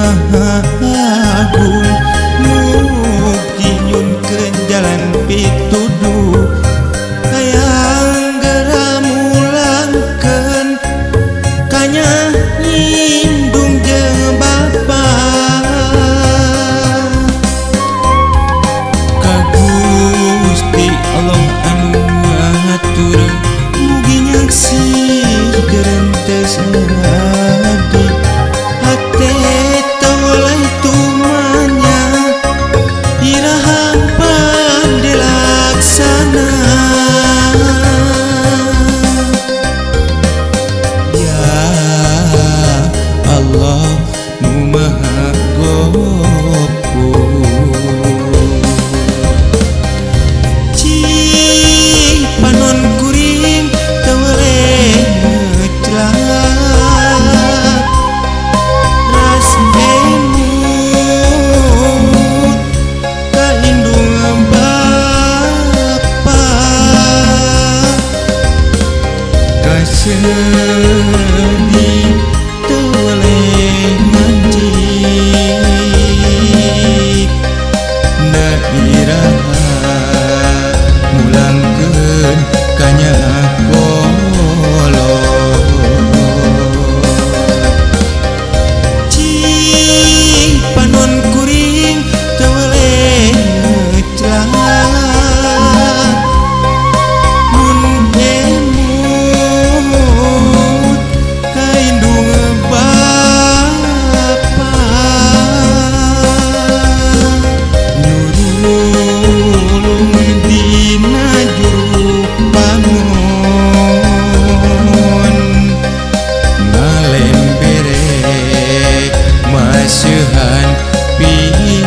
Maha Agung mugi nyunkeun jalan pituduh hayang geramulangkeun kanya nyindung jeung Bapa ka Gusti Allah anu ngatur mugi nyaksikeun teh abdi hate tawalai tumanya irahampan dilaksana ya Allah nu maha cik panon kuring tawaleh ngecelah ras emut kaindung Bapa kasedih tawaleh manjik na iraha mulangkeun kanya kolot cik panon kuring tawaleh ngecelah mun emut kaindung Bapa nyurulung dina juru pangon ngalembere maseuhan pipi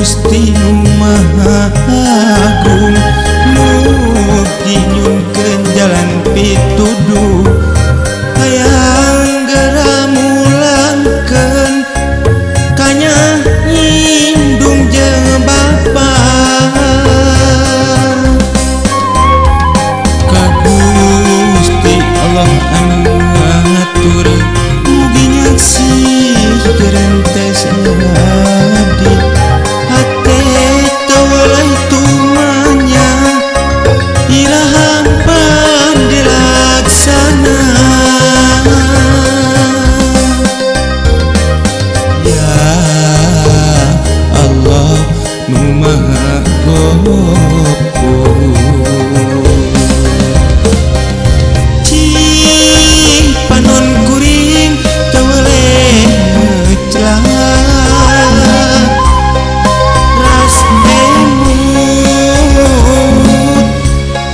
Gusti nu Maha Agung mugi nyunkeun jalan pituduh hayang geramulangkeun kanya nyindung jeung Bapa ka Gusti Allah anu ngatur mugi nyaksikeun teh abdi hate tawalai tumanya irahampan dilaksana ya Allah nu maha cik panon kuring tawaleh ngecelah ras emut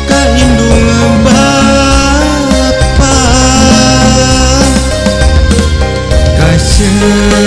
kaindung Bapa kasedih